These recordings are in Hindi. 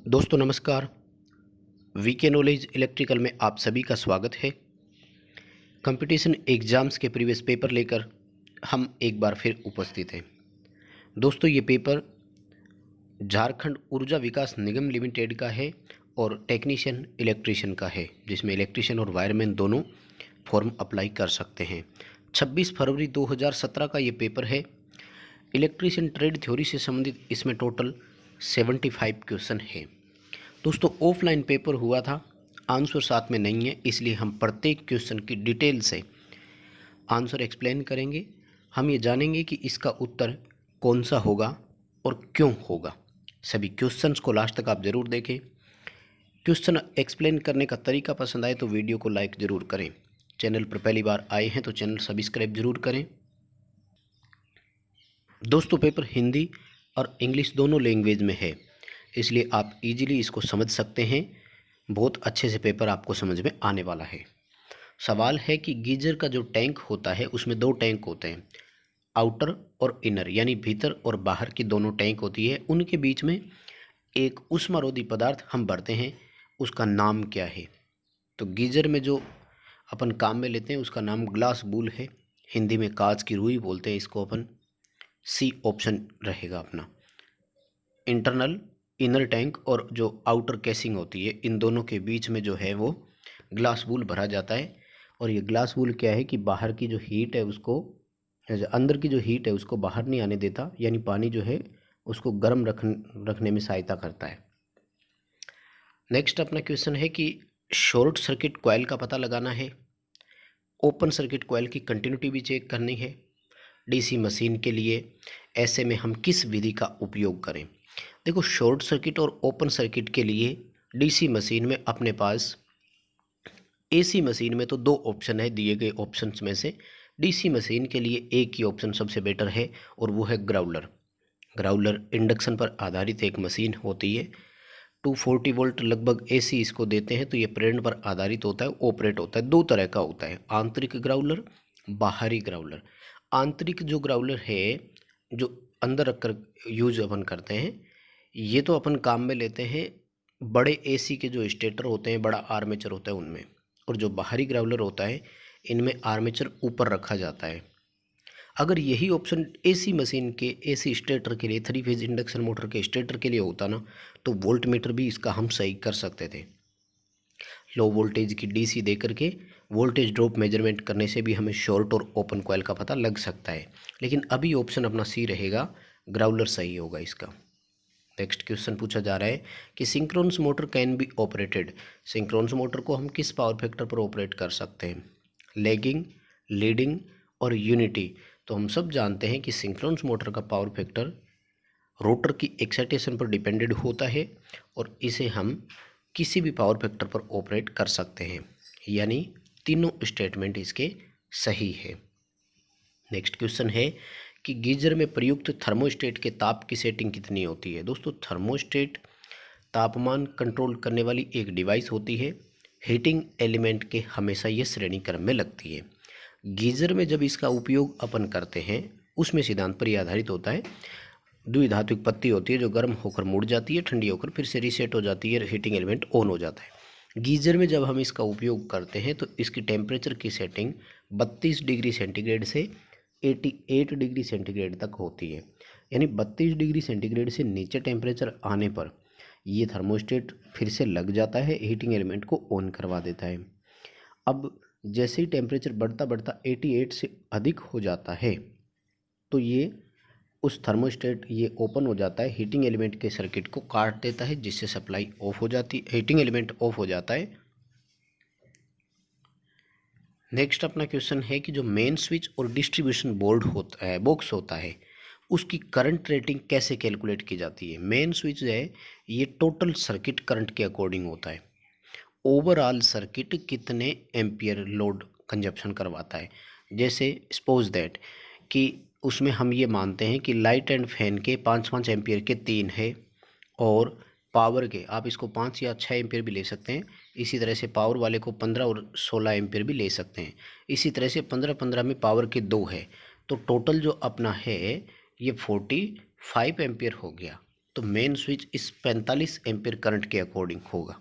दोस्तों नमस्कार। वीके नॉलेज इलेक्ट्रिकल में आप सभी का स्वागत है। कंपटीशन एग्ज़ाम्स के प्रीवियस पेपर लेकर हम एक बार फिर उपस्थित हैं। दोस्तों ये पेपर झारखंड ऊर्जा विकास निगम लिमिटेड का है और टेक्नीशियन इलेक्ट्रीशियन का है, जिसमें इलेक्ट्रीशियन और वायरमैन दोनों फॉर्म अप्लाई कर सकते हैं। 26 फरवरी 2017 का ये पेपर है। इलेक्ट्रीशियन ट्रेड थ्योरी से संबंधित इसमें टोटल 75 क्वेश्चन है। दोस्तों ऑफलाइन पेपर हुआ था, आंसर साथ में नहीं है, इसलिए हम प्रत्येक क्वेश्चन की डिटेल से आंसर एक्सप्लेन करेंगे। हम ये जानेंगे कि इसका उत्तर कौन सा होगा और क्यों होगा। सभी क्वेश्चंस को लास्ट तक आप ज़रूर देखें। क्वेश्चन एक्सप्लेन करने का तरीका पसंद आए तो वीडियो को लाइक ज़रूर करें। चैनल पर पहली बार आए हैं तो चैनल सब्सक्राइब ज़रूर करें। दोस्तों पेपर हिंदी और इंग्लिश दोनों लैंग्वेज में है, इसलिए आप इजीली इसको समझ सकते हैं। बहुत अच्छे से पेपर आपको समझ में आने वाला है। सवाल है कि गीजर का जो टैंक होता है उसमें दो टैंक होते हैं, आउटर और इनर, यानी भीतर और बाहर की दोनों टैंक होती है। उनके बीच में एक ऊष्मारोधी पदार्थ हम भरते हैं, उसका नाम क्या है? तो गीजर में जो अपन काम में लेते हैं उसका नाम ग्लास बूल है, हिंदी में कांच की रुई बोलते हैं इसको अपन। सी ऑप्शन रहेगा अपना। इंटरनल इनर टैंक और जो आउटर कैसिंग होती है, इन दोनों के बीच में जो है वो ग्लास वूल भरा जाता है। और ये ग्लास वूल क्या है कि बाहर की जो हीट है उसको, अंदर की जो हीट है उसको बाहर नहीं आने देता, यानी पानी जो है उसको गर्म रखने में सहायता करता है। नेक्स्ट अपना क्वेश्चन है कि शॉर्ट सर्किट कॉइल का पता लगाना है, ओपन सर्किट कॉइल की कंटिन्यूटी भी चेक करनी है। डीसी मशीन के लिए ऐसे में हम किस विधि का उपयोग करें? देखो, शॉर्ट सर्किट और ओपन सर्किट के लिए डीसी मशीन में अपने पास, एसी मशीन में तो दो ऑप्शन है दिए गए ऑप्शंस में से। डीसी मशीन के लिए एक ही ऑप्शन सबसे बेटर है और वो है ग्राउलर। ग्राउलर इंडक्शन पर आधारित एक मशीन होती है। 240 वोल्ट लगभग एसी इसको देते हैं, तो ये प्रेरण पर आधारित होता है, ऑपरेट होता है। दो तरह का होता है, आंतरिक ग्राउलर, बाहरी ग्राउलर। आंतरिक जो ग्राउलर है, जो अंदर रखकर यूज अपन करते हैं, ये तो अपन काम में लेते हैं बड़े एसी के जो स्टेटर होते हैं, बड़ा आर्मेचर होता है उनमें। और जो बाहरी ग्राउलर होता है, इनमें आर्मेचर ऊपर रखा जाता है। अगर यही ऑप्शन एसी मशीन के एसी स्टेटर के लिए, 3 फेज इंडक्शन मोटर के स्टेटर के लिए होता ना, तो वोल्ट मीटर भी इसका हम सही कर सकते थे। लो वोल्टेज की डीसी दे करके वोल्टेज ड्रॉप मेजरमेंट करने से भी हमें शॉर्ट और ओपन कॉइल का पता लग सकता है। लेकिन अभी ऑप्शन अपना सी रहेगा, ग्राउलर सही होगा इसका। नेक्स्ट क्वेश्चन पूछा जा रहा है कि synchronous motor can be operated. Synchronous motor को हम किस पावर फैक्टर पर ऑपरेट कर सकते हैं? लैगिंग, लीडिंग और यूनिटी। तो हम सब जानते हैं कि सिंक्रोनस मोटर का पावर फैक्टर रोटर की एक्साइटेशन पर डिपेंडेड होता है और इसे हम किसी भी पावर फैक्टर पर ऑपरेट कर सकते हैं, यानी तीनों स्टेटमेंट इसके सही है। नेक्स्ट क्वेश्चन है कि गीजर में प्रयुक्त थर्मोस्टेट के ताप की सेटिंग कितनी होती है? दोस्तों थर्मोस्टेट तापमान कंट्रोल करने वाली एक डिवाइस होती है। हीटिंग एलिमेंट के हमेशा ये श्रेणी क्रम में लगती है। गीजर में जब इसका उपयोग अपन करते हैं, उसमें सिद्धांत पर यह आधारित होता है। द्विधात्विक पत्ती होती है जो गर्म होकर मुड़ जाती है, ठंडी होकर फिर से रीसेट हो जाती है, हीटिंग एलिमेंट ऑन हो जाता है। गीजर में जब हम इसका उपयोग करते हैं तो इसकी टेम्परेचर की सेटिंग 32 डिग्री सेंटीग्रेड से 88 डिग्री सेंटीग्रेड तक होती है। यानी 32 डिग्री सेंटीग्रेड से नीचे टेम्परेचर आने पर ये थर्मोस्टेट फिर से लग जाता है, हीटिंग एलिमेंट को ऑन करवा देता है। अब जैसे ही टेम्परेचर बढ़ता बढ़ता 88 से अधिक हो जाता है तो ये उस थर्मोस्टेट ये ओपन हो जाता है, हीटिंग एलिमेंट के सर्किट को काट देता है, जिससे सप्लाई ऑफ हो जाती है, हीटिंग एलिमेंट ऑफ हो जाता है। नेक्स्ट अपना क्वेश्चन है कि जो मेन स्विच और डिस्ट्रीब्यूशन बोर्ड होता है, बॉक्स होता है, उसकी करंट रेटिंग कैसे कैलकुलेट की जाती है? मेन स्विच जो है ये टोटल सर्किट करंट के अकॉर्डिंग होता है। ओवरऑल सर्किट कितने एम्पियर लोड कंजप्शन करवाता है। जैसे सपोज दैट कि उसमें हम ये मानते हैं कि लाइट एंड फैन के 5-5 एम्पियर के 3 है, और पावर के आप इसको 5 या 6 एम्पियर भी ले सकते हैं। इसी तरह से पावर वाले को 15 और 16 एम्पियर भी ले सकते हैं। इसी तरह से 15-15 में पावर के 2 है, तो टोटल जो अपना है ये 45 एम्पियर हो गया। तो मेन स्विच इस 45 एम्पीयर करंट के अकॉर्डिंग होगा।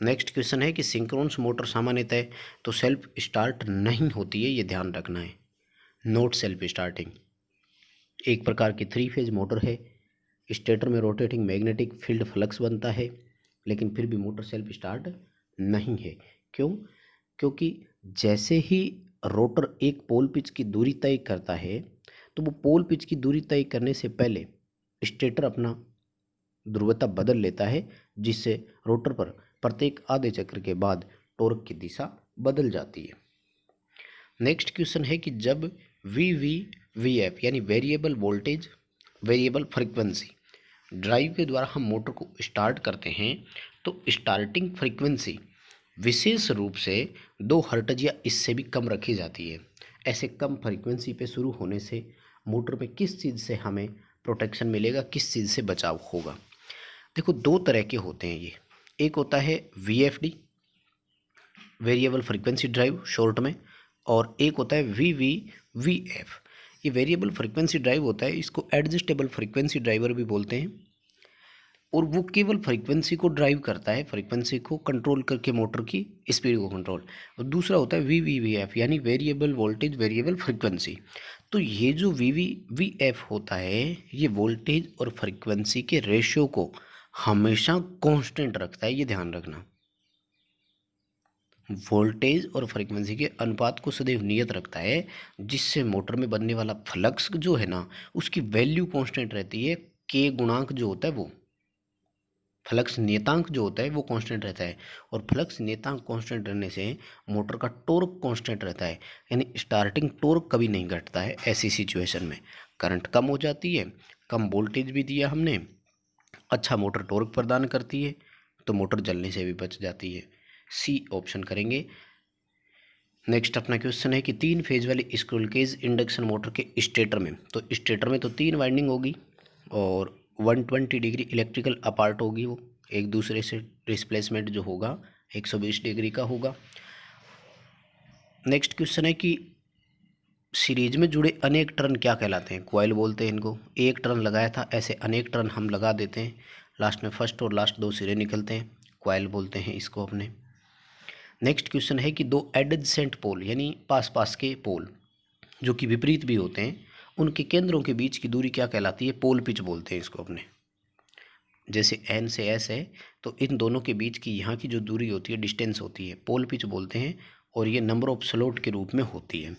नेक्स्ट क्वेश्चन है कि सिंक्रोनस मोटर सामान्यतः तो सेल्फ स्टार्ट नहीं होती है, ये ध्यान रखना है, नॉट सेल्फ स्टार्टिंग। एक प्रकार की 3 फेज मोटर है, स्टेटर में रोटेटिंग मैग्नेटिक फील्ड फ्लक्स बनता है, लेकिन फिर भी मोटर सेल्फ स्टार्ट नहीं है। क्यों? क्योंकि जैसे ही रोटर एक पोल पिच की दूरी तय करता है, तो वो पोल पिच की दूरी तय करने से पहले स्टेटर अपना ध्रुवता बदल लेता है, जिससे रोटर पर प्रत्येक आधे चक्र के बाद टॉर्क की दिशा बदल जाती है। नेक्स्ट क्वेश्चन है कि जब VV/VF यानी variable voltage variable frequency drive के द्वारा हम मोटर को स्टार्ट करते हैं, तो स्टार्टिंग फ्रीक्वेंसी विशेष रूप से 2 हर्ट्ज या इससे भी कम रखी जाती है। ऐसे कम फ्रीक्वेंसी पे शुरू होने से मोटर में किस चीज़ से हमें प्रोटेक्शन मिलेगा, किस चीज़ से बचाव होगा? देखो, 2 तरह के होते हैं ये। एक होता है VFD variable frequency drive short में, और एक होता है VV/VF। ये वेरिएबल फ्रीक्वेंसी ड्राइव होता है, इसको एडजस्टेबल फ्रीक्वेंसी ड्राइवर भी बोलते हैं, और वो केवल फ्रीक्वेंसी को ड्राइव करता है, फ्रीक्वेंसी को कंट्रोल करके मोटर की स्पीड को कंट्रोल। और दूसरा होता है VV/VF यानी वेरिएबल वोल्टेज वेरिएबल फ्रीक्वेंसी। तो ये जो VV/VF होता है, ये वोल्टेज और फ्रीक्वेंसी के रेशियो को हमेशा कांस्टेंट रखता है, ये ध्यान रखना। वोल्टेज और फ्रीक्वेंसी के अनुपात को सदैव नियत रखता है, जिससे मोटर में बनने वाला फ्लक्स जो है ना, उसकी वैल्यू कांस्टेंट रहती है। के गुणांक जो होता है वो, फ्लक्स नियतांक जो होता है वो कांस्टेंट रहता है, और फ्लक्स नियतांक कांस्टेंट रहने से मोटर का टॉर्क कांस्टेंट रहता है, यानी स्टार्टिंग टॉर्क कभी नहीं घटता है। ऐसी सिचुएशन में करंट कम हो जाती है, कम वोल्टेज भी दिया हमने, अच्छा मोटर टॉर्क प्रदान करती है, तो मोटर जलने से भी बच जाती है। सी ऑप्शन करेंगे। नेक्स्ट अपना क्वेश्चन है कि 3 फेज वाली स्क्विरल केज इंडक्शन मोटर के स्टेटर में, तो स्टेटर में तो 3 वाइंडिंग होगी और 120 डिग्री इलेक्ट्रिकल अपार्ट होगी, वो एक दूसरे से डिस्प्लेसमेंट जो होगा 120 डिग्री का होगा। नेक्स्ट क्वेश्चन है कि सीरीज में जुड़े अनेक टर्न क्या कहलाते हैं? कॉइल बोलते हैं इनको। एक टर्न लगाया था, ऐसे अनेक टर्न हम लगा देते हैं, लास्ट में फर्स्ट और लास्ट 2 सिरे निकलते हैं, कॉइल बोलते हैं इसको अपने। नेक्स्ट क्वेश्चन है कि 2 एडजेसेंट पोल यानी पास पास के पोल जो कि विपरीत भी होते हैं, उनके केंद्रों के बीच की दूरी क्या कहलाती है? पोल पिच बोलते हैं इसको अपने। जैसे N से S है, तो इन दोनों के बीच की यहाँ की जो दूरी होती है, डिस्टेंस होती है, पोल पिच बोलते हैं, और ये नंबर ऑफ स्लॉट के रूप में होती है।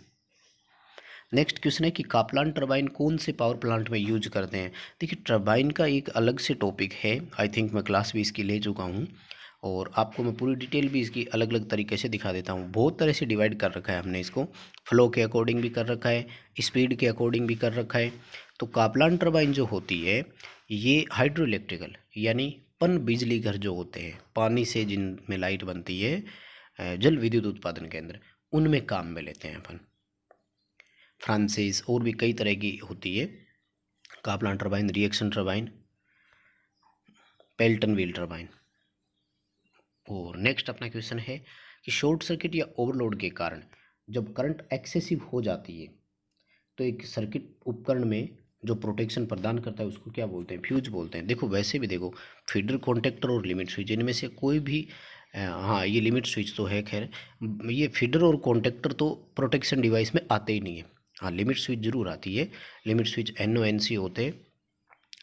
नेक्स्ट क्वेश्चन है कि कापलान टरबाइन कौन से पावर प्लांट में यूज करते हैं? देखिए, टरबाइन का एक अलग से टॉपिक है, आई थिंक मैं क्लास भी इसकी ले चुका हूँ, और आपको मैं पूरी डिटेल भी इसकी अलग अलग तरीके से दिखा देता हूँ। बहुत तरह से डिवाइड कर रखा है हमने इसको, फ्लो के अकॉर्डिंग भी कर रखा है, स्पीड के अकॉर्डिंग भी कर रखा है। तो कापलान टरबाइन जो होती है, ये हाइड्रो इलेक्ट्रिकल यानी पन बिजली घर जो होते हैं, पानी से जिनमें लाइट बनती है, जल विद्युत उत्पादन केंद्र, उनमें काम में लेते हैं अपन। फ्रांसिस और भी कई तरह की होती है Kaplan turbine, reaction turbine, Pelton wheel turbine. और नेक्स्ट अपना क्वेश्चन है कि शॉर्ट सर्किट या ओवरलोड के कारण जब करंट एक्सेसिव हो जाती है, तो एक सर्किट उपकरण में जो प्रोटेक्शन प्रदान करता है उसको क्या बोलते हैं? फ्यूज बोलते हैं। देखो, वैसे भी देखो, फीडर, कॉन्टेक्टर और लिमिट स्विच, इनमें से कोई भी हाँ, ये लिमिट स्विच तो है, खैर ये फीडर और कॉन्टेक्टर तो प्रोटेक्शन डिवाइस में आते ही नहीं है। हाँ, लिमिट स्विच जरूर आती है। लिमिट स्विच NO/NC होते हैं,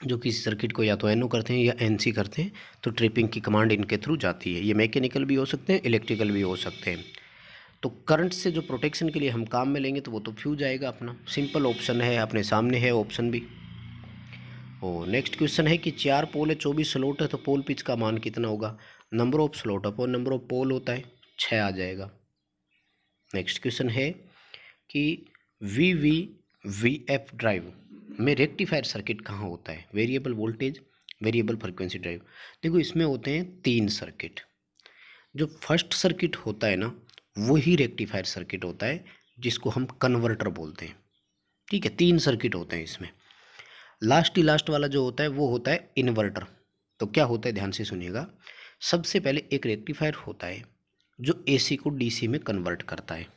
जो किसी सर्किट को या तो NO करते हैं या NC करते हैं, तो ट्रिपिंग की कमांड इनके थ्रू जाती है। ये मैकेनिकल भी हो सकते हैं, इलेक्ट्रिकल भी हो सकते हैं। तो करंट से जो प्रोटेक्शन के लिए हम काम में लेंगे, तो वो तो फ्यूज आएगा अपना, सिंपल ऑप्शन है, अपने सामने है ऑप्शन भी। और नेक्स्ट क्वेश्चन है कि 4 पोल है, 24 स्लॉट है, तो पोल पिच का मान कितना होगा? Number of slot upon number of pole होता है, 6 आ जाएगा। नेक्स्ट क्वेश्चन है कि VV/VF ड्राइव में रेक्टिफायर सर्किट कहाँ होता है? Variable voltage variable frequency drive. देखो, इसमें होते हैं 3 सर्किट। जो फर्स्ट सर्किट होता है ना, वही रेक्टिफायर सर्किट होता है, जिसको हम कन्वर्टर बोलते हैं। ठीक है, 3 सर्किट होते हैं इसमें। लास्ट वाला जो होता है वो होता है इन्वर्टर। तो क्या होता है, ध्यान से सुनिएगा। सबसे पहले एक रेक्टिफायर होता है जो AC को DC में कन्वर्ट करता है।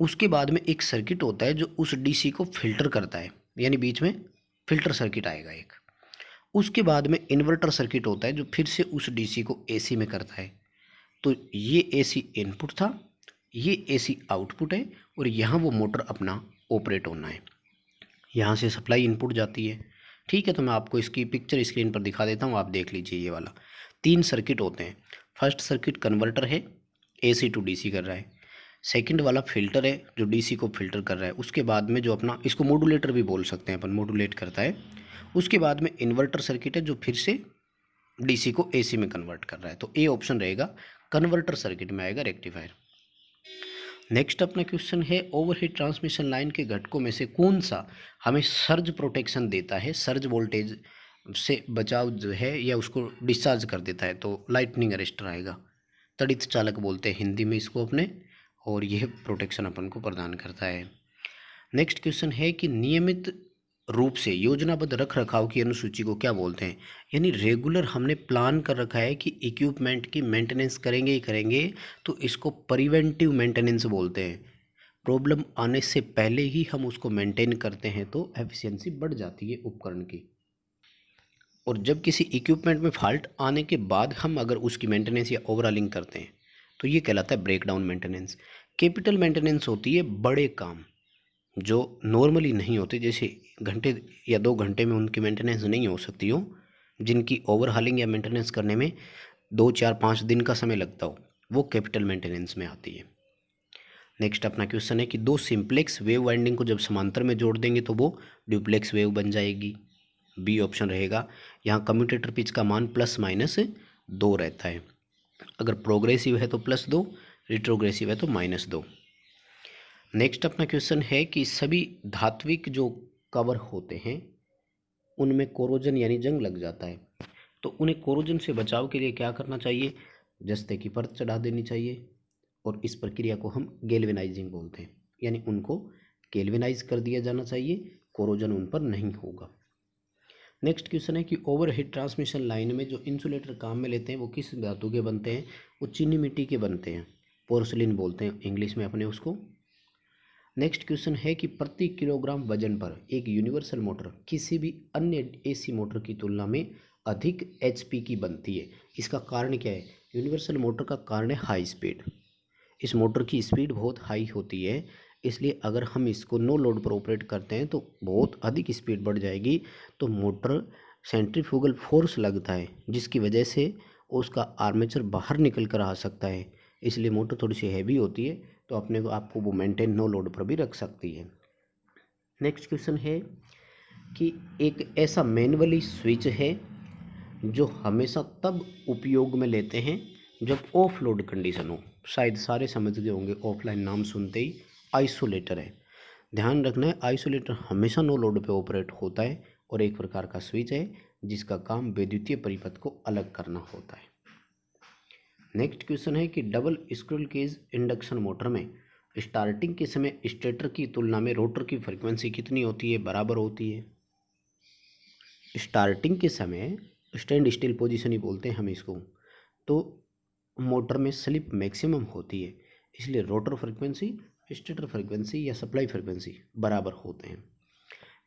उसके बाद में एक सर्किट होता है जो उस DC को फिल्टर करता है, यानी बीच में फिल्टर सर्किट आएगा एक। उसके बाद में इन्वर्टर सर्किट होता है जो फिर से उस डीसी को एसी में करता है। तो ये एसी इनपुट था, ये एसी आउटपुट है, और यहाँ वो मोटर अपना ऑपरेट होना है। यहाँ से सप्लाई इनपुट जाती है। ठीक है, तो मैं आपको इसकी पिक्चर स्क्रीन पर दिखा देता हूँ, आप देख लीजिए। ये वाला 3 सर्किट होते हैं। फर्स्ट सर्किट कन्वर्टर है, एसी टू डीसी कर रहा है। सेकंड वाला फिल्टर है जो डीसी को फिल्टर कर रहा है। उसके बाद में जो अपना, इसको मॉड्यूलेटर भी बोल सकते हैं अपन, मॉड्यूलेट करता है। उसके बाद में इन्वर्टर सर्किट है जो फिर से डीसी को एसी में कन्वर्ट कर रहा है। तो ए ऑप्शन रहेगा, कन्वर्टर सर्किट में आएगा रेक्टिफायर। नेक्स्ट अपना क्वेश्चन है, ओवरहेड ट्रांसमिशन लाइन के घटकों में से कौन सा हमें सर्ज प्रोटेक्शन देता है, सर्ज वोल्टेज से बचाव जो है या उसको डिस्चार्ज कर देता है। तो लाइटनिंग अरेस्टर आएगा, तड़ित चालक बोलते हैं हिंदी में इसको अपने, और यह प्रोटेक्शन अपन को प्रदान करता है। नेक्स्ट क्वेश्चन है कि नियमित रूप से योजनाबद्ध रख रखाव की अनुसूची को क्या बोलते हैं। यानी रेगुलर हमने प्लान कर रखा है कि इक्विपमेंट की मेंटेनेंस करेंगे ही करेंगे, तो इसको प्रिवेंटिव मेंटेनेंस बोलते हैं। प्रॉब्लम आने से पहले ही हम उसको मेंटेन करते हैं तो एफिशिएंसी बढ़ जाती है उपकरण की। और जब किसी इक्विपमेंट में फॉल्ट आने के बाद हम अगर उसकी मेंटेनेंस या ओवरऑलिंग करते हैं तो ये कहलाता है ब्रेकडाउन मेंटेनेंस। कैपिटल मेंटेनेंस होती है बड़े काम जो नॉर्मली नहीं होते, जैसे घंटे या 2 घंटे में उनकी मेंटेनेंस नहीं हो सकती हो, जिनकी ओवरहालिंग या मेंटेनेंस करने में 2, 4, 5 दिन का समय लगता हो, वो कैपिटल मेंटेनेंस में आती है। नेक्स्ट अपना क्वेश्चन है कि 2 सिंप्लेक्स वेव वाइंडिंग को जब समांतर में जोड़ देंगे तो वो ड्यूप्लेक्स वेव बन जाएगी। बी ऑप्शन रहेगा। यहाँ कम्यूटेटर पिच का मान +-2 रहता है। अगर प्रोग्रेसिव है तो +2, रिट्रोग्रेसिव है तो -2। नेक्स्ट अपना क्वेश्चन है कि सभी धात्विक जो कवर होते हैं उनमें कोरोजन यानी जंग लग जाता है, तो उन्हें कोरोजन से बचाव के लिए क्या करना चाहिए। जस्ते की परत चढ़ा देनी चाहिए, और इस प्रक्रिया को हम गैल्वेनाइजिंग बोलते हैं। यानी उनको गैल्वेनाइज कर दिया जाना चाहिए, कोरोजन उन पर नहीं होगा। नेक्स्ट क्वेश्चन है कि ओवरहेड ट्रांसमिशन लाइन में जो इंसुलेटर काम में लेते हैं वो किस धातु के बनते हैं। वो चीनी मिट्टी के बनते हैं, पोर्सलिन बोलते हैं इंग्लिश में अपने उसको। नेक्स्ट क्वेश्चन है कि प्रति किलोग्राम वजन पर एक यूनिवर्सल मोटर किसी भी अन्य एसी मोटर की तुलना में अधिक एचपी की बनती है। इसका कारण क्या है। यूनिवर्सल मोटर का कारण है हाई स्पीड। इस मोटर की स्पीड बहुत हाई होती है, इसलिए अगर हम इसको नो लोड पर ऑपरेट करते हैं तो बहुत अधिक स्पीड बढ़ जाएगी। तो मोटर सेंट्रीफ्यूगल फोर्स लगता है जिसकी वजह से उसका आर्मेचर बाहर निकल कर आ सकता है, इसलिए मोटर थोड़ी सी हैवी होती है, तो अपने को आपको वो मेंटेन नो लोड पर भी रख सकती है। नेक्स्ट क्वेश्चन है कि एक ऐसा मैनुअली स्विच है जो हमेशा तब उपयोग में लेते हैं जब ऑफ लोड कंडीशन हो। शायद सारे समझ गए होंगे, ऑफलाइन नाम सुनते ही। आइसोलेटर है, ध्यान रखना है, आइसोलेटर हमेशा नो लोड पे ऑपरेट होता है और एक प्रकार का स्विच है जिसका काम विद्युतीय परिपथ को अलग करना होता है। नेक्स्ट क्वेश्चन है कि double squirrel cage induction motor में स्टार्टिंग के समय स्टेटर की तुलना में रोटर की फ्रीक्वेंसी कितनी होती है, बराबर होती है। स्टार्टिंग के समय स्टैंड स्टिल पोजीशन ही बोलते हैं हम इसको, तो मोटर में स्लिप मैक्सिमम होती है, इसलिए रोटर फ्रीक्वेंसी, स्टेटर फ्रीक्वेंसी या सप्लाई फ्रीक्वेंसी बराबर होते हैं।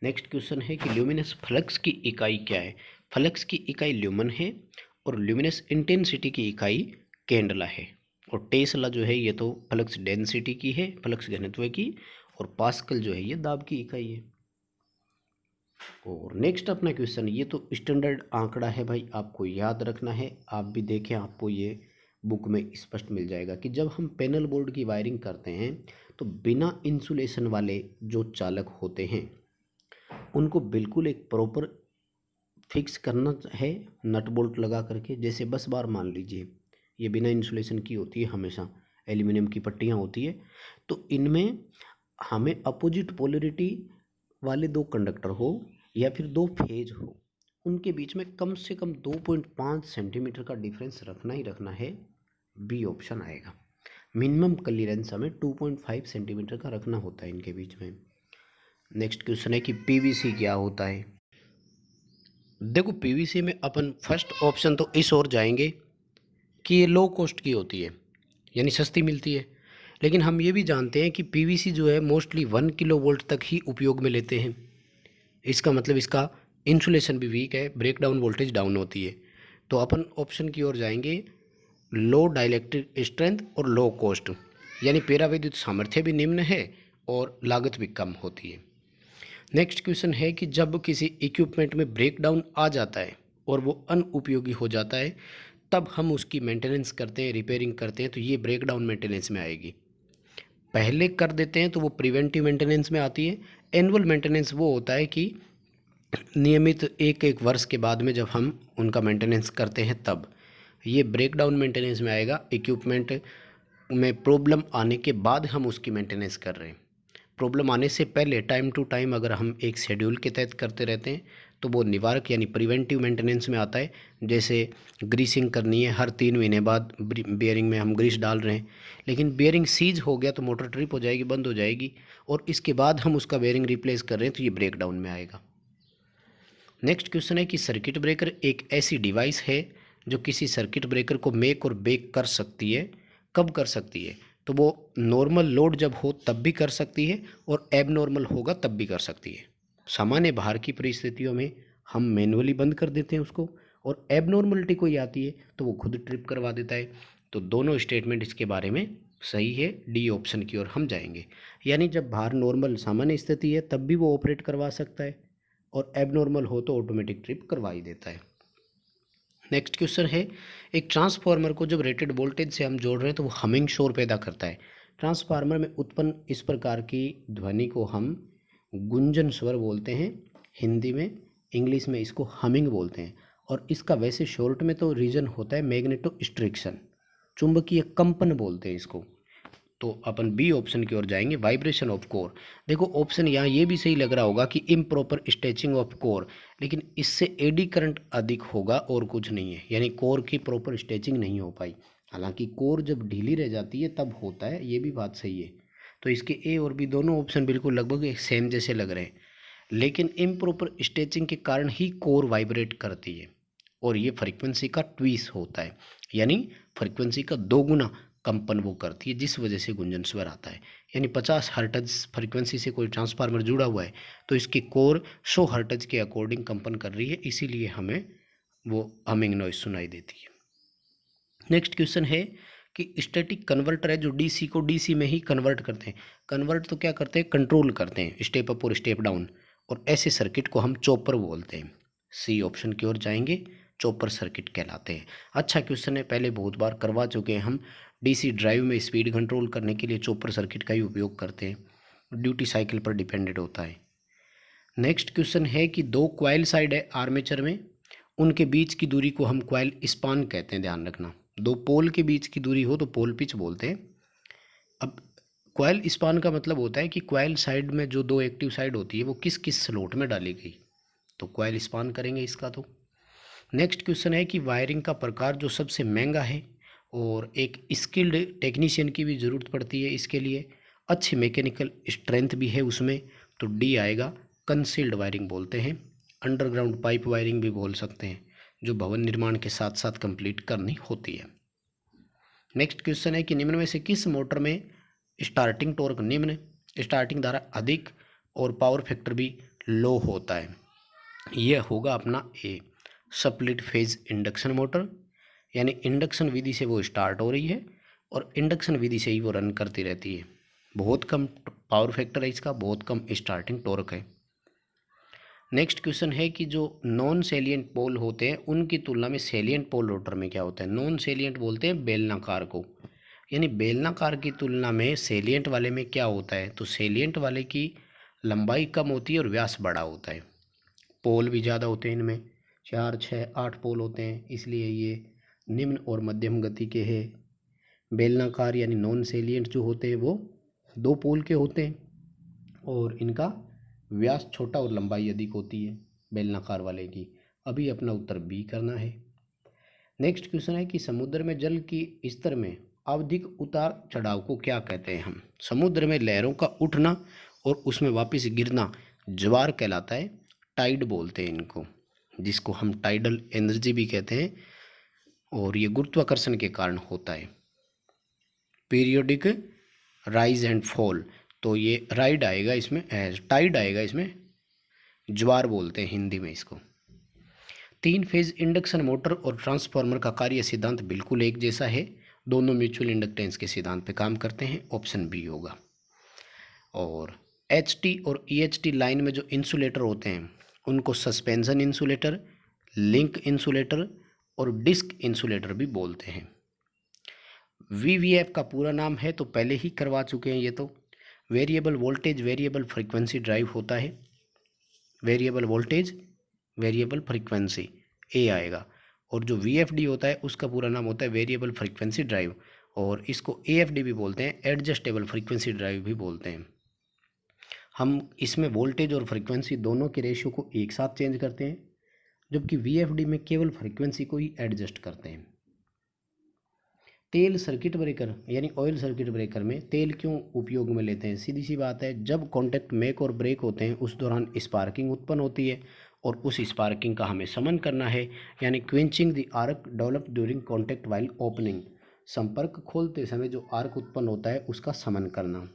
नेक्स्ट क्वेश्चन है कि ल्यूमिनस फ्लक्स की इकाई क्या है। फ्लक्स की इकाई ल्यूमन है और ल्यूमिनस इंटेंसिटी की इकाई कैंडला है। और टेस्ला जो है ये तो फ्लक्स डेंसिटी की है, फ्लक्स घनत्व की, और पास्कल जो है ये दाब की इकाई है। और नेक्स्ट अपना क्वेश्चन, ये तो स्टैंडर्ड आंकड़ा है भाई, आपको याद रखना है। आप भी देखें, आपको ये बुक में स्पष्ट मिल जाएगा कि जब हम पैनल बोर्ड की वायरिंग करते हैं तो बिना इंसुलेशन वाले जो चालक होते हैं उनको बिल्कुल एक प्रॉपर फिक्स करना है नट बोल्ट लगा करके। जैसे बस बार मान लीजिए, ये बिना इंसुलेशन की होती है, हमेशा एल्यूमिनियम की पट्टियाँ होती है, तो इनमें हमें अपोजिट पोलरिटी वाले 2 कंडक्टर हो या फिर 2 फेज हो, उनके बीच में कम से कम 2.5 सेंटीमीटर का डिफरेंस रखना ही रखना है। बी ऑप्शन आएगा। मिनिमम क्लियरेंस हमें 2.5 सेंटीमीटर का रखना होता है इनके बीच में। नेक्स्ट क्वेश्चन है कि पीवीसी क्या होता है। देखो, पीवीसी में अपन फर्स्ट ऑप्शन तो इस ओर जाएंगे कि ये लो कॉस्ट की होती है, यानी सस्ती मिलती है। लेकिन हम ये भी जानते हैं कि पीवीसी जो है मोस्टली 1 किलोवोल्ट तक ही उपयोग में लेते हैं, इसका मतलब इसका इंसुलेशन भी वीक है, ब्रेक डाउन वोल्टेज डाउन होती है। तो अपन ऑप्शन की ओर जाएंगे, लो डाइलेक्ट्रिक स्ट्रेंथ और लो कॉस्ट, यानी पेरा विद्युत सामर्थ्य भी निम्न है और लागत भी कम होती है। नेक्स्ट क्वेश्चन है कि जब किसी इक्विपमेंट में ब्रेक डाउन आ जाता है और वो अनुपयोगी हो जाता है, तब हम उसकी मेंटेनेंस करते हैं, रिपेयरिंग करते हैं, तो ये ब्रेक डाउन मेंटेनेंस में आएगी। पहले कर देते हैं तो वो प्रिवेंटिव मेंटेनेंस में आती है। एनुअल मेंटेनेंस वो होता है कि नियमित एक एक वर्ष के बाद में जब हम उनका मेंटेनेंस करते हैं तब। ये ब्रेक डाउन मेंटेनेंस में आएगा, इक्विपमेंट में प्रॉब्लम आने के बाद हम उसकी मेंटेनेंस कर रहे हैं। प्रॉब्लम आने से पहले टाइम टू टाइम अगर हम एक शेड्यूल के तहत करते रहते हैं तो वो निवारक यानी प्रिवेंटिव मेंटेनेंस में आता है। जैसे ग्रीसिंग करनी है, हर 3 महीने बाद बियरिंग में हम ग्रीस डाल रहे हैं, लेकिन बियरिंग सीज हो गया तो मोटर ट्रिप हो जाएगी, बंद हो जाएगी, और इसके बाद हम उसका बेयरिंग रिप्लेस कर रहे हैं, तो ये ब्रेक डाउन में आएगा। नेक्स्ट क्वेश्चन है कि सर्किट ब्रेकर एक ऐसी डिवाइस है जो किसी सर्किट ब्रेकर को मेक और ब्रेक कर सकती है। कब कर सकती है? तो वो नॉर्मल लोड जब हो तब भी कर सकती है और एबनॉर्मल होगा तब भी कर सकती है। सामान्य भार की परिस्थितियों में हम मैनुअली बंद कर देते हैं उसको, और एबनॉर्मलिटी कोई आती है तो वो खुद ट्रिप करवा देता है। तो दोनों स्टेटमेंट इसके बारे में सही है, डी ऑप्शन की ओर हम जाएंगे। यानी जब भार नॉर्मल सामान्य स्थिति है तब भी वो ऑपरेट करवा सकता है, और एबनॉर्मल हो तो ऑटोमेटिक ट्रिप करवा ही देता है। नेक्स्ट क्वेश्चन है, एक ट्रांसफार्मर को जब रेटेड वोल्टेज से हम जोड़ रहे हैं तो वो हमिंग शोर पैदा करता है। ट्रांसफार्मर में उत्पन्न इस प्रकार की ध्वनि को हम गुंजन स्वर बोलते हैं हिंदी में, इंग्लिश में इसको हमिंग बोलते हैं। और इसका वैसे शॉर्ट में तो रीजन होता है मैग्नेटो स्ट्रिक्शन, चुंबकीय कंपन बोलते हैं इसको। तो अपन बी ऑप्शन की ओर जाएंगे, वाइब्रेशन ऑफ कोर। देखो ऑप्शन यहाँ ये भी सही लग रहा होगा कि इम्प्रॉपर स्ट्रेचिंग ऑफ कोर, लेकिन इससे एडी करंट अधिक होगा और कुछ नहीं है, यानी कोर की प्रॉपर स्ट्रेचिंग नहीं हो पाई। हालांकि कोर जब ढीली रह जाती है तब होता है, ये भी बात सही है। तो इसके ए और बी दोनों ऑप्शन बिल्कुल लगभग सेम जैसे लग रहे हैं, लेकिन इम्प्रॉपर स्ट्रेचिंग के कारण ही कोर वाइब्रेट करती है, और ये फ्रीक्वेंसी का ट्वीस होता है, यानी फ्रीक्वेंसी का 2 गुना कंपन वो करती है, जिस वजह से गुंजन स्वर आता है। यानी 50 हर्ट्ज फ्रीक्वेंसी से कोई ट्रांसफार्मर जुड़ा हुआ है तो इसकी कोर 100 हर्ट्ज के अकॉर्डिंग कंपन कर रही है, इसीलिए हमें वो हमिंग नॉइज सुनाई देती है। नेक्स्ट क्वेश्चन है कि स्टैटिक कन्वर्टर है जो डीसी को डीसी में ही कन्वर्ट करते हैं। कन्वर्ट तो क्या करते हैं, कंट्रोल करते हैं, स्टेप अप और स्टेप डाउन, और ऐसे सर्किट को हम चॉपर बोलते हैं। सी ऑप्शन की ओर जाएंगे, चॉपर सर्किट कहलाते हैं। अच्छा क्वेश्चन है, पहले बहुत बार करवा चुके हैं हम। डीसी ड्राइव में स्पीड कंट्रोल करने के लिए चॉपर सर्किट का ही उपयोग करते हैं, ड्यूटी साइकिल पर डिपेंडेंट होता है। नेक्स्ट क्वेश्चन है कि 2 क्वाइल साइड है आर्मेचर में, उनके बीच की दूरी को हम क्वाइल स्पान कहते हैं, ध्यान रखना। 2 पोल के बीच की दूरी हो तो पोल पिच बोलते हैं। अब क्वाइल स्पान का मतलब होता है कि क्वाइल साइड में जो 2 एक्टिव साइड होती है वो किस किस स्लॉट में डाली गई, तो क्वाइल स्पान करेंगे इसका। तो नेक्स्ट क्वेश्चन है कि वायरिंग का प्रकार जो सबसे महंगा है और एक स्किल्ड टेक्नीशियन की भी ज़रूरत पड़ती है इसके लिए, अच्छी मैकेनिकल स्ट्रेंथ भी है उसमें, तो डी आएगा, कंसील्ड वायरिंग बोलते हैं। अंडरग्राउंड पाइप वायरिंग भी बोल सकते हैं, जो भवन निर्माण के साथ साथ कंप्लीट करनी होती है। नेक्स्ट क्वेश्चन है कि निम्न में से किस मोटर में स्टार्टिंग टॉर्क निम्न, स्टार्टिंग धारा अधिक और पावर फैक्टर भी लो होता है? यह होगा अपना ए, स्प्लिट फेज इंडक्शन मोटर, यानी इंडक्शन विधि से वो स्टार्ट हो रही है और इंडक्शन विधि से ही वो रन करती रहती है। बहुत कम पावर फैक्टर है इसका, बहुत कम स्टार्टिंग टॉर्क है। नेक्स्ट क्वेश्चन है कि जो नॉन सेलिएंट पोल होते हैं उनकी तुलना में सेलिएंट पोल रोटर में क्या होता है? नॉन सेलिएंट बोलते हैं बेलनाकार को, यानी बेलनाकार की तुलना में सेलिएंट वाले में क्या होता है, तो सेलिएंट वाले की लंबाई कम होती है और व्यास बड़ा होता है। पोल भी ज़्यादा होते हैं इनमें, 4, 6, 8 पोल होते हैं, इसलिए ये निम्न और मध्यम गति के हैं। बेलनाकार यानी नॉन सेलिएंट जो होते हैं वो 2 पोल के होते हैं और इनका व्यास छोटा और लंबाई अधिक होती है बेलनाकार वाले की। अभी अपना उत्तर बी करना है। नेक्स्ट क्वेश्चन है कि समुद्र में जल की स्तर में आवधिक उतार चढ़ाव को क्या कहते हैं हम? समुद्र में लहरों का उठना और उसमें वापस गिरना ज्वार कहलाता है, टाइड बोलते हैं इनको, जिसको हम टाइडल एनर्जी भी कहते हैं, और ये गुरुत्वाकर्षण के कारण होता है। पीरियोडिक राइज एंड फॉल, तो ये राइड आएगा इसमें, टाइड आएगा इसमें, ज्वार बोलते हैं हिंदी में इसको। 3 फेज इंडक्शन मोटर और ट्रांसफार्मर का कार्य सिद्धांत बिल्कुल एक जैसा है, दोनों म्यूचुअल इंडक्टेंस के सिद्धांत पे काम करते हैं, ऑप्शन बी होगा। और एचटी और ईएचटी लाइन में जो इंसुलेटर होते हैं उनको सस्पेंशन इंसुलेटर, लिंक इंसुलेटर और डिस्क इंसुलेटर भी बोलते हैं। वीवीएफ का पूरा नाम है तो पहले ही करवा चुके हैं ये तो, variable voltage variable frequency drive होता है। वेरिएबल वोल्टेज वेरिएबल फ्रीक्वेंसी ए आएगा, और जो वीएफडी होता है उसका पूरा नाम होता है वेरिएबल फ्रीक्वेंसी ड्राइव, और इसको एएफडी भी बोलते हैं, एडजस्टेबल फ्रीक्वेंसी ड्राइव भी बोलते हैं। हम इसमें वोल्टेज और फ्रीक्वेंसी दोनों के रेशियो को एक साथ चेंज करते हैं, जबकि वीएफडी में केवल फ्रीक्वेंसी को ही एडजस्ट करते हैं। तेल सर्किट ब्रेकर यानी ऑयल सर्किट ब्रेकर में तेल क्यों उपयोग में लेते हैं? सीधी सी बात है, जब कॉन्टैक्ट मेक और ब्रेक होते हैं उस दौरान स्पार्किंग उत्पन्न होती है, और उस स्पार्किंग का हमें शमन करना है, यानी quenching the arc develop during contact while opening. संपर्क खोलते समय जो आर्क उत्पन्न होता है उसका शमन करना।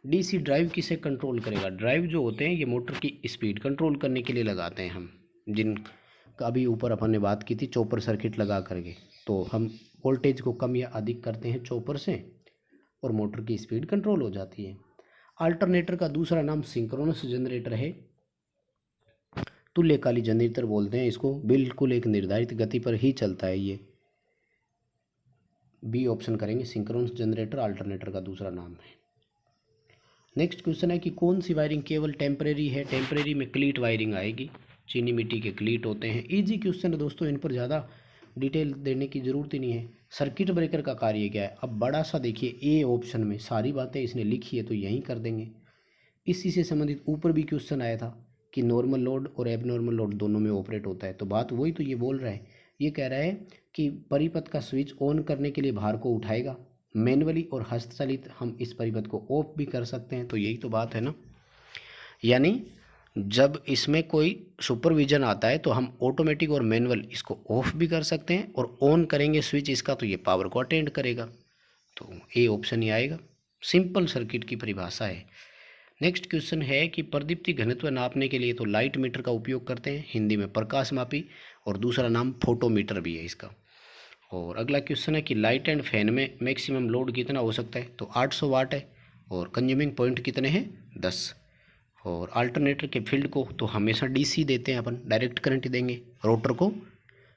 डीसी ड्राइव किसे कंट्रोल करेगा? ड्राइव जो होते हैं ये मोटर की स्पीड कंट्रोल करने के लिए लगाते हैं हम, जिनका अभी ऊपर अपन ने बात की थी चॉपर सर्किट लगा करके, तो हम वोल्टेज को कम या अधिक करते हैं चॉपर से और मोटर की स्पीड कंट्रोल हो जाती है। अल्टरनेटर का दूसरा नाम सिंक्रोनस जनरेटर है, तुल्यकाली जनरेटर बोलते हैं इसको, बिल्कुल एक निर्धारित गति पर ही चलता है ये। बी ऑप्शन करेंगे, सिंक्रोनस जनरेटर अल्टरनेटर का दूसरा नाम है। नेक्स्ट क्वेश्चन है कि कौन सी वायरिंग केवल टेम्परेरी है? टेम्परेरी में क्लीट वायरिंग आएगी, चीनी मिट्टी के क्लीट होते हैं। इजी क्वेश्चन है दोस्तों, इन पर ज़्यादा डिटेल देने की ज़रूरत ही नहीं है। सर्किट ब्रेकर का कार्य क्या है? अब बड़ा सा देखिए, ए ऑप्शन में सारी बातें इसने लिखी है तो यहीं कर देंगे। इसी से संबंधित ऊपर भी क्वेश्चन आया था कि नॉर्मल लोड और एबनॉर्मल लोड दोनों में ऑपरेट होता है, तो बात वही तो ये बोल रहा है। ये कह रहा है कि परिपथ का स्विच ऑन करने के लिए भार को उठाएगा, मैनुअली और हस्तचालित हम इस परिपथ को ऑफ भी कर सकते हैं, तो यही तो बात है ना। यानी जब इसमें कोई सुपरविजन आता है तो हम ऑटोमेटिक और मैनुअल इसको ऑफ भी कर सकते हैं, और ऑन करेंगे स्विच इसका तो ये पावर को अटेंड करेगा, तो ए ऑप्शन ही आएगा। सिंपल सर्किट की परिभाषा है। नेक्स्ट क्वेश्चन है कि प्रदीप्ति घनत्व नापने के लिए तो लाइट मीटर का उपयोग करते हैं, हिंदी में प्रकाश मापी, और दूसरा नाम फोटोमीटर भी है इसका। और अगला क्वेश्चन है कि लाइट एंड फैन में मैक्सिमम लोड कितना हो सकता है? तो 800 वाट है, और कंज्यूमिंग पॉइंट कितने हैं? 10। और अल्टरनेटर के फील्ड को तो हमेशा डीसी देते हैं अपन, डायरेक्ट करंट देंगे रोटर को,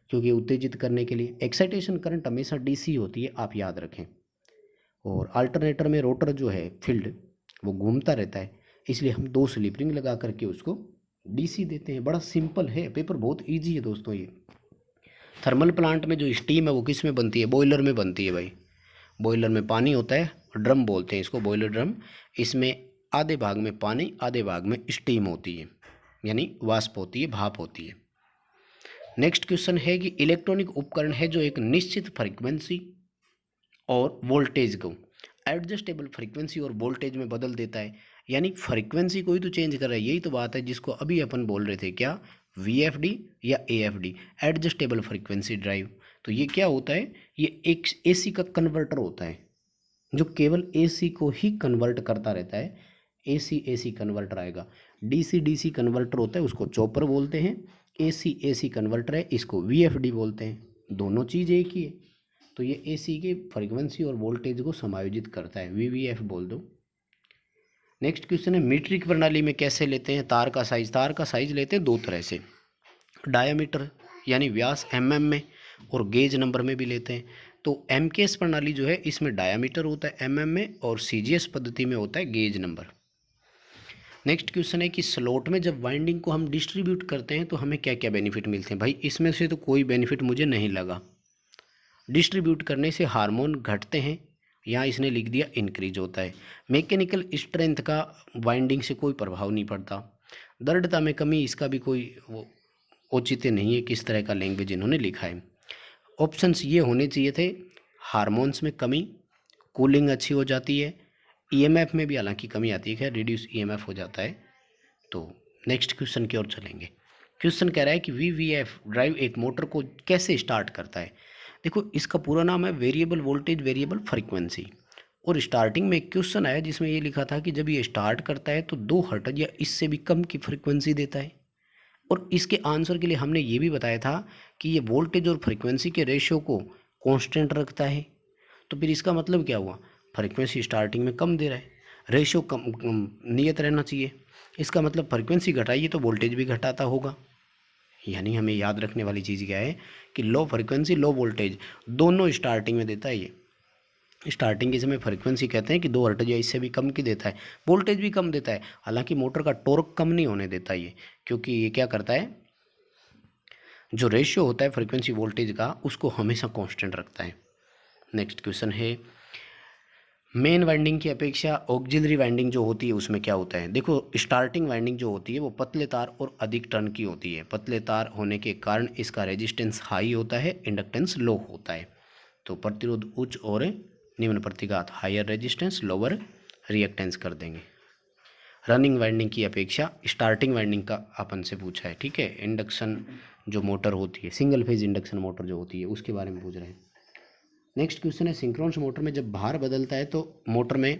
क्योंकि उत्तेजित करने के लिए एक्साइटेशन करंट हमेशा डीसी होती है, आप याद रखें। और अल्टरनेटर में रोटर जो है फील्ड वो घूमता रहता है, इसलिए हम 2 स्लिप रिंग लगा करके उसको डीसी देते हैं। बड़ा सिंपल है, पेपर बहुत ईजी है दोस्तों ये। थर्मल प्लांट में जो स्टीम है वो किस में बनती है? बॉयलर में बनती है भाई। बॉयलर में पानी होता है, ड्रम बोलते हैं इसको, बॉयलर ड्रम। इसमें आधे भाग में पानी, आधे भाग में स्टीम होती है, यानी वाष्प होती है, भाप होती है। नेक्स्ट क्वेश्चन है कि इलेक्ट्रॉनिक उपकरण है जो एक निश्चित फ्रीक्वेंसी और वोल्टेज को एडजस्टेबल फ्रीक्वेंसी और वोल्टेज में बदल देता है, यानी फ्रीक्वेंसी को ही तो चेंज कर रहा है। यही तो बात है जिसको अभी अपन बोल रहे थे, क्या? वीएफडी या एएफडी, एडजस्टेबल फ्रीक्वेंसी ड्राइव। तो ये क्या होता है? ये एक एसी का कन्वर्टर होता है जो केवल एसी को ही कन्वर्ट करता रहता है। एसी एसी कन्वर्टर आएगा। डीसी डीसी कन्वर्टर होता है, उसको चॉपर बोलते हैं। एसी एसी कन्वर्टर है, इसको वीएफडी बोलते हैं। दोनों चीज़ एक ही है, तो ये एसी के फ्रीक्वेंसी और वोल्टेज को समायोजित करता है, वीवीएफ बोल दो। नेक्स्ट क्वेश्चन है मीट्रिक प्रणाली में कैसे लेते हैं तार का साइज? तार का साइज लेते हैं 2 तरह से, डायामीटर यानी व्यास एमएम में, और गेज नंबर में भी लेते हैं। तो एमकेएस प्रणाली जो है इसमें डायामीटर होता है एमएम में, और सीजीएस पद्धति में होता है गेज नंबर। नेक्स्ट क्वेश्चन है कि स्लॉट में जब वाइंडिंग को हम डिस्ट्रीब्यूट करते हैं तो हमें क्या क्या बेनिफिट मिलते हैं? भाई इसमें से तो कोई बेनिफिट मुझे नहीं लगा। डिस्ट्रीब्यूट करने से हार्मोन घटते हैं, यहाँ इसने लिख दिया इंक्रीज होता है। मैकेनिकल स्ट्रेंथ का वाइंडिंग से कोई प्रभाव नहीं पड़ता। दृढ़ता में कमी, इसका भी कोई वो औचित्य नहीं है किस तरह का लैंग्वेज इन्होंने लिखा है। ऑप्शंस ये होने चाहिए थे, हार्मोन्स में कमी, कूलिंग अच्छी हो जाती है, ईएमएफ में भी हालांकि कमी आती है, खैर रिड्यूस ईएमएफ हो जाता है। तो नेक्स्ट क्वेश्चन की ओर चलेंगे। क्वेश्चन कह रहा है कि वीवीएफ ड्राइव एक मोटर को कैसे स्टार्ट करता है? देखो इसका पूरा नाम है वेरिएबल वोल्टेज वेरिएबल फ्रीक्वेंसी। और स्टार्टिंग में एक क्वेश्चन आया जिसमें ये लिखा था कि जब ये स्टार्ट करता है तो 2 हर्ट्ज या इससे भी कम की फ्रिक्वेंसी देता है। और इसके आंसर के लिए हमने ये भी बताया था कि ये वोल्टेज और फ्रिक्वेंसी के रेशियो को कांस्टेंट रखता है। तो फिर इसका मतलब क्या हुआ, फ्रिक्वेंसी स्टार्टिंग में कम दे रहा है, रेशियो कम नियत रहना चाहिए। इसका मतलब फ्रिक्वेंसी घटाइए तो वोल्टेज भी घटाता होगा। यानी हमें याद रखने वाली चीज़ क्या है कि लो फ्रिक्वेंसी लो वोल्टेज दोनों स्टार्टिंग में देता है। ये स्टार्टिंग के समय फ्रिक्वेंसी कहते हैं कि 2 हर्ट्ज या इससे भी कम की देता है, वोल्टेज भी कम देता है। हालांकि मोटर का टॉर्क कम नहीं होने देता ये, क्योंकि ये क्या करता है, जो रेशियो होता है फ्रिक्वेंसी वोल्टेज का उसको हमेशा कांस्टेंट रखता है। नेक्स्ट क्वेश्चन है, मेन वाइंडिंग की अपेक्षा ऑक्सिलरी वाइंडिंग जो होती है उसमें क्या होता है। देखो स्टार्टिंग वाइंडिंग जो होती है वो पतले तार और अधिक टर्न की होती है। पतले तार होने के कारण इसका रेजिस्टेंस हाई होता है, इंडक्टेंस लो होता है। तो प्रतिरोध उच्च और निम्न प्रतिघात, हायर रेजिस्टेंस लोअर रिएक्टेंस कर देंगे। रनिंग वाइंडिंग की अपेक्षा स्टार्टिंग वाइंडिंग का अपन से पूछा है, ठीक है। इंडक्शन जो मोटर होती है, सिंगल फेज इंडक्शन मोटर जो होती है उसके बारे में पूछ रहे हैं। नेक्स्ट क्वेश्चन है, सिंक्रोनस मोटर में जब भार बदलता है तो मोटर में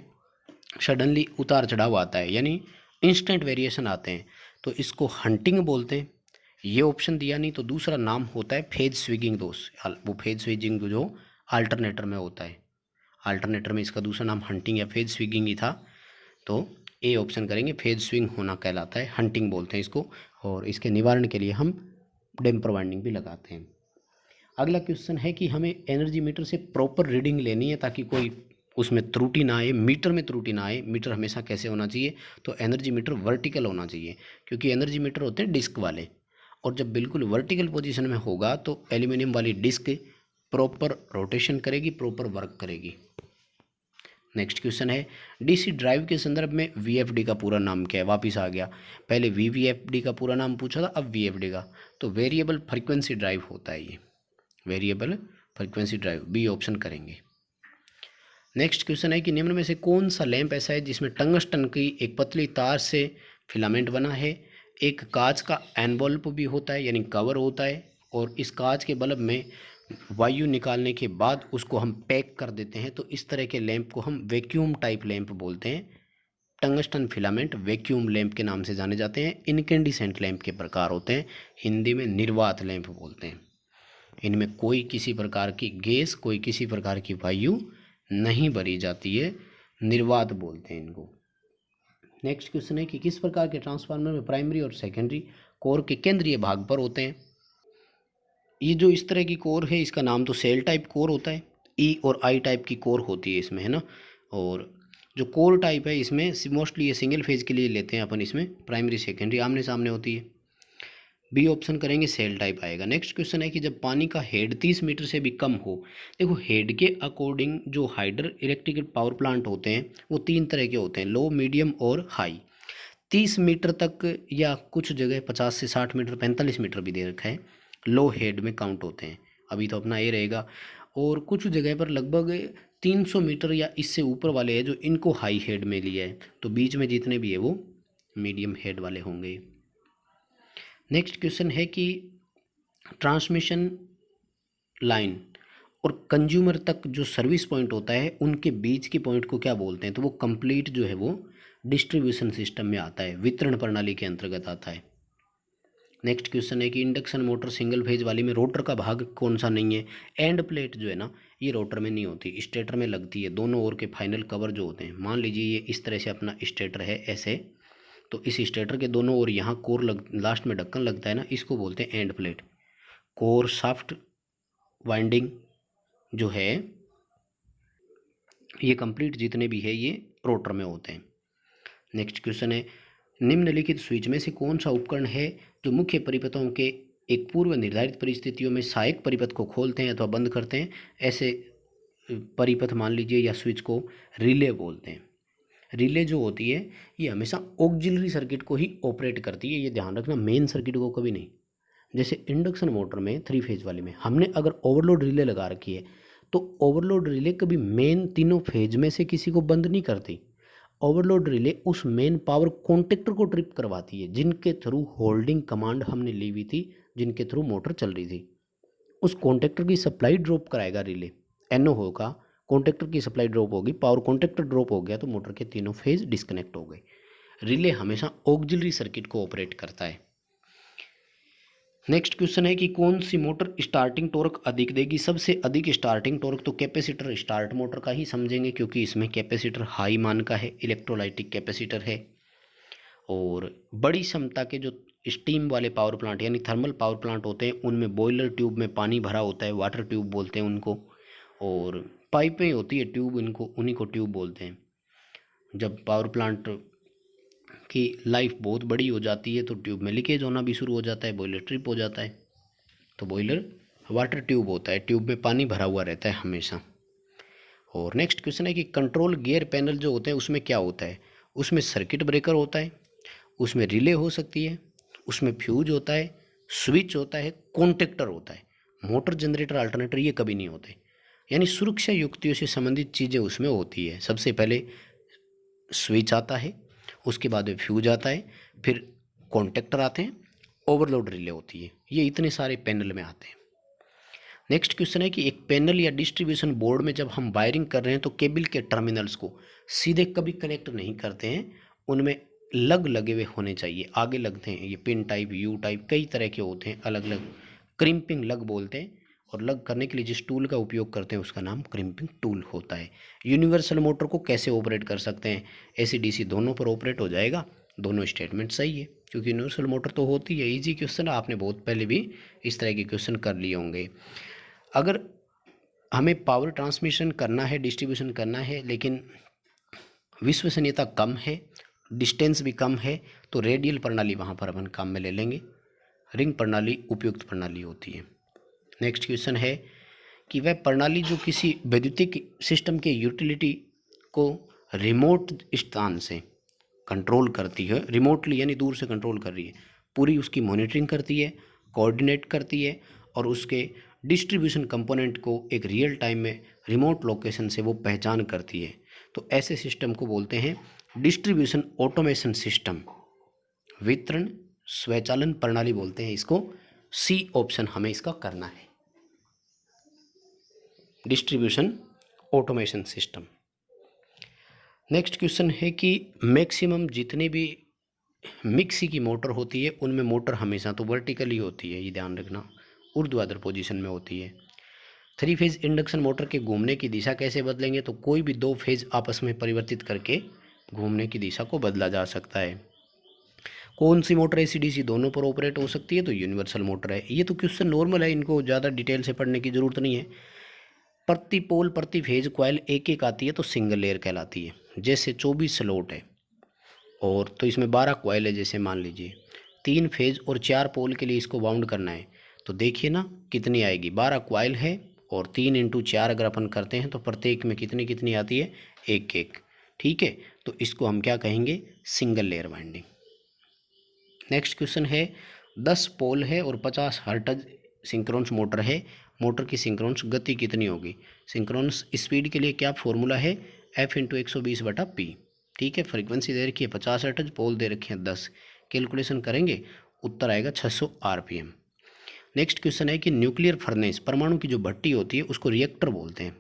सडनली उतार चढ़ाव आता है, यानी इंस्टेंट वेरिएशन आते हैं, तो इसको हंटिंग बोलते हैं। ये ऑप्शन दिया नहीं तो दूसरा नाम होता है फेज स्विंगिंग दोष। वो फेज स्विंगिंग जो अल्टरनेटर में होता है, अल्टरनेटर में इसका दूसरा नाम हंटिंग या फेज स्विंगिंग ही था। तो ए ऑप्शन करेंगे, फेज स्विंग होना कहलाता है, हंटिंग बोलते हैं इसको। और इसके निवारण के लिए हम डैम्पर वाइंडिंग भी लगाते हैं। अगला क्वेश्चन है कि हमें एनर्जी मीटर से प्रॉपर रीडिंग लेनी है ताकि कोई उसमें त्रुटि ना आए, मीटर में त्रुटि ना आए। मीटर हमेशा कैसे होना चाहिए, तो एनर्जी मीटर वर्टिकल होना चाहिए, क्योंकि एनर्जी मीटर होते हैं डिस्क वाले। और जब बिल्कुल वर्टिकल पोजीशन में होगा तो एल्यूमिनियम वाली डिस्क प्रॉपर रोटेशन करेगी, प्रॉपर वर्क करेगी। नेक्स्ट क्वेश्चन है, डीसी ड्राइव के संदर्भ में वीएफडी का पूरा नाम क्या है। वापिस आ गया, पहले वीवीएफडी का पूरा नाम पूछा था, अब वीएफडी का। तो वेरिएबल फ्रीक्वेंसी ड्राइव होता है ये, variable frequency drive, B option करेंगे। नेक्स्ट क्वेश्चन है कि निम्न में से कौन सा लैंप ऐसा है जिसमें टंगस्टन की एक पतली तार से फिलामेंट बना है, एक कांच का एनवॉल्प भी होता है यानी कवर होता है, और इस कांच के बल्ब में वायु निकालने के बाद उसको हम पैक कर देते हैं। तो इस तरह के लैंप को हम वैक्यूम टाइप लैंप बोलते हैं। टंगस्टन फिलामेंट वैक्यूम लैंप के नाम से जाने जाते हैं। इनकेंडिसेंट लैंप के प्रकार होते हैं, हिंदी में निर्वात लैंप बोलते हैं। इनमें कोई किसी प्रकार की गैस, कोई किसी प्रकार की वायु नहीं भरी जाती है, निर्वात बोलते हैं इनको। नेक्स्ट क्वेश्चन है कि किस प्रकार के ट्रांसफार्मर में प्राइमरी और सेकेंडरी कोर के केंद्रीय भाग पर होते हैं। ये जो इस तरह की कोर है इसका नाम तो सेल टाइप कोर होता है। ई और आई टाइप की कोर होती है इसमें, है ना। और जो कोर टाइप है इसमें मोस्टली ये सिंगल फेज के लिए लेते हैं अपन, इसमें प्राइमरी सेकेंडरी आमने सामने होती है। बी ऑप्शन करेंगे, सेल टाइप आएगा। नेक्स्ट क्वेश्चन है कि जब पानी का हेड 30 मीटर से भी कम हो। देखो हेड के अकॉर्डिंग जो हाइडर इलेक्ट्रिकल पावर प्लांट होते हैं वो 3 तरह के होते हैं, लो, मीडियम और हाई। 30 मीटर तक या कुछ जगह 50 से 60 मीटर, 45 मीटर भी दे रखा है, लो हेड में काउंट होते हैं। अभी तो अपना ये रहेगा। और कुछ जगह पर लगभग 300 मीटर या इससे ऊपर वाले हैं जो इनको हाई हेड में लिया है। तो बीच में जितने भी है वो मीडियम हेड वाले होंगे। नेक्स्ट क्वेश्चन है कि ट्रांसमिशन लाइन और कंज्यूमर तक जो सर्विस पॉइंट होता है उनके बीच के पॉइंट को क्या बोलते हैं। तो वो कंप्लीट जो है वो डिस्ट्रीब्यूशन सिस्टम में आता है, वितरण प्रणाली के अंतर्गत आता है। नेक्स्ट क्वेश्चन है कि इंडक्शन मोटर सिंगल फेज वाली में रोटर का भाग कौन सा नहीं है। एंड प्लेट जो है ना ये रोटर में नहीं होती, स्टेटर में लगती है। दोनों ओर के फाइनल कवर जो होते हैं, मान लीजिए ये इस तरह से अपना स्टेटर है ऐसे, तो इस स्टेटर के दोनों ओर यहाँ कोर लास्ट में ढक्कन लगता है ना, इसको बोलते हैं end plate. Core shaft winding जो है ये कंप्लीट जितने भी है ये रोटर में होते हैं। नेक्स्ट क्वेश्चन है, निम्नलिखित स्विच में से कौन सा उपकरण है जो मुख्य परिपथों के एक पूर्व निर्धारित परिस्थितियों में सहायक परिपथ को खोलते हैं अथवा बंद करते हैं। ऐसे परिपथ मान लीजिए या स्विच को रिले बोलते हैं। रिले जो होती है ये हमेशा ऑक्सिलरी सर्किट को ही ऑपरेट करती है, ये ध्यान रखना, मेन सर्किट को कभी नहीं। जैसे इंडक्शन मोटर में 3 फेज वाले में हमने अगर ओवरलोड रिले लगा रखी है तो ओवरलोड रिले कभी मेन तीनों फेज में से किसी को बंद नहीं करती। ओवरलोड रिले उस मेन पावर कॉन्टेक्टर को ट्रिप करवाती है जिनके थ्रू होल्डिंग कमांड हमने ली हुई थी, जिनके थ्रू मोटर चल रही थी। उस कॉन्टेक्टर की सप्लाई ड्रॉप कराएगा रिले, एनओ होगा, कॉन्टैक्टर की सप्लाई ड्रॉप होगी, पावर कॉन्टैक्टर ड्रॉप हो गया तो मोटर के तीनों फेज डिस्कनेक्ट हो गए। रिले हमेशा ऑक्सिलरी सर्किट को ऑपरेट करता है। नेक्स्ट क्वेश्चन है कि कौन सी मोटर स्टार्टिंग टॉर्क अधिक देगी। सबसे अधिक स्टार्टिंग टॉर्क तो कैपेसिटर स्टार्ट मोटर का ही समझेंगे, क्योंकि इसमें कैपेसिटर हाई मान का है, इलेक्ट्रोलाइटिक कैपेसिटर है। और बड़ी क्षमता के जो स्टीम वाले पावर प्लांट यानी थर्मल पावर प्लांट होते हैं उनमें बॉयलर ट्यूब में पानी भरा होता है, वाटर ट्यूब बोलते हैं उनको, और पाइपें होती है ट्यूब, इनको उन्हीं को ट्यूब बोलते हैं। जब पावर प्लांट की लाइफ बहुत बड़ी हो जाती है तो ट्यूब में लीकेज होना भी शुरू हो जाता है, बॉयलर ट्रिप हो जाता है। तो बॉयलर वाटर ट्यूब होता है, ट्यूब में पानी भरा हुआ रहता है हमेशा। और नेक्स्ट क्वेश्चन है कि कंट्रोल गियर पैनल जो होते हैं उसमें क्या होता है। उसमें सर्किट ब्रेकर होता है, उसमें रिले हो सकती है, उसमें फ्यूज होता है, स्विच होता है, कॉन्टेक्टर होता है। मोटर, जनरेटर, अल्टरनेटर ये कभी नहीं होते। यानी सुरक्षा युक्तियों से संबंधित चीज़ें उसमें होती है। सबसे पहले स्विच आता है, उसके बाद में फ्यूज आता है, फिर कॉन्टेक्टर आते हैं, ओवरलोड रिले होती है। ये इतने सारे पैनल में आते हैं। नेक्स्ट क्वेश्चन है कि एक पैनल या डिस्ट्रीब्यूशन बोर्ड में जब हम वायरिंग कर रहे हैं तो केबल के टर्मिनल्स को सीधे कभी कनेक्ट नहीं करते हैं, उनमें लगे हुए होने चाहिए, आगे लगते हैं। ये पिन टाइप, यू टाइप, कई तरह के होते हैं, अलग अलग। क्रिम्पिंग लग बोलते हैं। और लग करने के लिए जिस टूल का उपयोग करते हैं उसका नाम क्रिम्पिंग टूल होता है। यूनिवर्सल मोटर को कैसे ऑपरेट कर सकते हैं। एसी डीसी दोनों पर ऑपरेट हो जाएगा। दोनों स्टेटमेंट सही है, क्योंकि यूनिवर्सल मोटर तो होती है। इजी क्वेश्चन, आपने बहुत पहले भी इस तरह के क्वेश्चन कर लिए होंगे। अगर हमें पावर ट्रांसमिशन करना है, डिस्ट्रीब्यूशन करना है, लेकिन विश्वसनीयता कम है, डिस्टेंस भी कम है, तो रेडियल प्रणाली वहाँ पर अपन काम में ले लेंगे। रिंग प्रणाली उपयुक्त प्रणाली होती है। नेक्स्ट क्वेश्चन है कि वह प्रणाली जो किसी वैद्युतिक सिस्टम के यूटिलिटी को रिमोट स्थान से कंट्रोल करती है, रिमोटली यानी दूर से कंट्रोल कर रही है, पूरी उसकी मॉनिटरिंग करती है, कोऑर्डिनेट करती है, और उसके डिस्ट्रीब्यूशन कंपोनेंट को एक रियल टाइम में रिमोट लोकेशन से वो पहचान करती है, तो ऐसे सिस्टम को बोलते हैं डिस्ट्रीब्यूशन ऑटोमेशन सिस्टम। वितरण स्वचालन प्रणाली बोलते हैं इसको। सी ऑप्शन हमें इसका करना है, distribution automation system. Next question है कि मैक्सिमम जितने भी मिक्सी की मोटर होती है उनमें मोटर हमेशा तो वर्टिकली होती है, ये ध्यान रखना, ऊर्ध्वाधर पोजीशन में होती है। 3 फेज इंडक्शन मोटर के घूमने की दिशा कैसे बदलेंगे, तो कोई भी 2 फेज आपस में परिवर्तित करके घूमने की दिशा को बदला जा सकता है। कौन सी मोटर एसी डीसी दोनों पर ऑपरेट हो सकती है, तो यूनिवर्सल मोटर है। ये तो क्वेश्चन नॉर्मल है, इनको ज़्यादा डिटेल से पढ़ने की ज़रूरत नहीं है। प्रति पोल प्रति फेज कॉइल एक एक आती है तो सिंगल लेयर कहलाती है। जैसे 24 स्लॉट है और तो इसमें 12 कॉइल है, जैसे मान लीजिए 3 फेज और 4 पोल के लिए इसको बाउंड करना है, तो देखिए ना कितनी आएगी। 12 कॉइल है और 3 × 4 अगर अपन करते हैं तो प्रत्येक में कितनी कितनी आती है, एक एक। ठीक है, तो इसको हम क्या कहेंगे, single layer winding. Next question है 10 पोल है और 50 हर्ट्ज सिंक्रोनस मोटर है, मोटर की सिंक्रोनस गति कितनी होगी। सिंक्रोनस स्पीड के लिए क्या फॉर्मूला है, F × 120/P। ठीक है, फ्रीक्वेंसी दे रखी है 50 हर्ट्ज, पोल दे रखे हैं 10। कैलकुलेशन करेंगे, उत्तर आएगा 600 RPM। नेक्स्ट क्वेश्चन है कि न्यूक्लियर फर्नेस, परमाणु की जो भट्टी होती है उसको रिएक्टर बोलते हैं,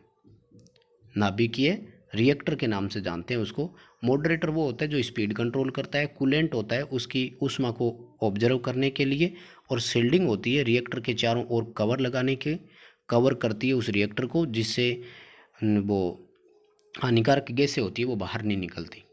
नाभिकीय रिएक्टर के नाम से जानते हैं उसको। मॉडरेटर वो होता है जो स्पीड कंट्रोल करता है, कूलेंट होता है उसकी ऊष्मा को ऑब्जर्व करने के लिए, और शील्डिंग होती है रिएक्टर के चारों ओर कवर लगाने के, कवर करती है उस रिएक्टर को, जिससे वो हानिकारक गैसें होती है वो बाहर नहीं निकलती।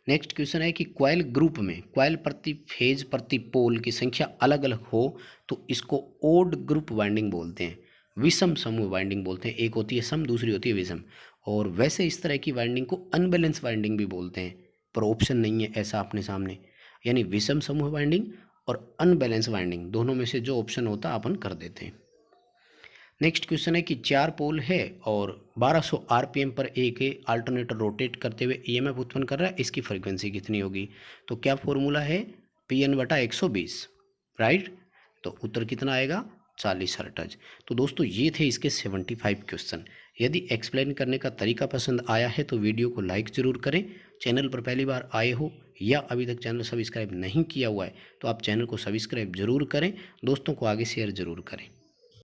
नेक्स्ट क्वेश्चन है कि क्वाइल ग्रुप में क्वाइल प्रति फेज प्रति पोल की संख्या अलग अलग हो तो इसको ओड ग्रुप वाइंडिंग बोलते हैं, विषम समूह वाइंडिंग बोलते हैं। एक होती है सम, दूसरी होती है विषम। और वैसे इस तरह की वाइंडिंग को अनबैलेंस वाइंडिंग भी बोलते हैं, पर ऑप्शन नहीं है ऐसा अपने सामने। यानी विषम समूह वाइंडिंग और अनबैलेंस वाइंडिंग दोनों में से जो ऑप्शन होता है अपन कर देते हैं। नेक्स्ट क्वेश्चन है कि 4 पोल है और 1200 RPM पर एक अल्टरनेटर रोटेट करते हुए EMF उत्पन्न कर रहा है, इसकी फ्रीक्वेंसी कितनी होगी। तो क्या फॉर्मूला है, PN/120, राइट। तो उत्तर कितना आएगा, 40 हर्ट्ज। तो दोस्तों ये थे इसके 75 क्वेश्चन। यदि एक्सप्लेन करने का तरीका पसंद आया है तो वीडियो को लाइक ज़रूर करें। चैनल पर पहली बार आए हो या अभी तक चैनल सब्सक्राइब नहीं किया हुआ है तो आप चैनल को सब्सक्राइब जरूर करें, दोस्तों को आगे शेयर ज़रूर करें।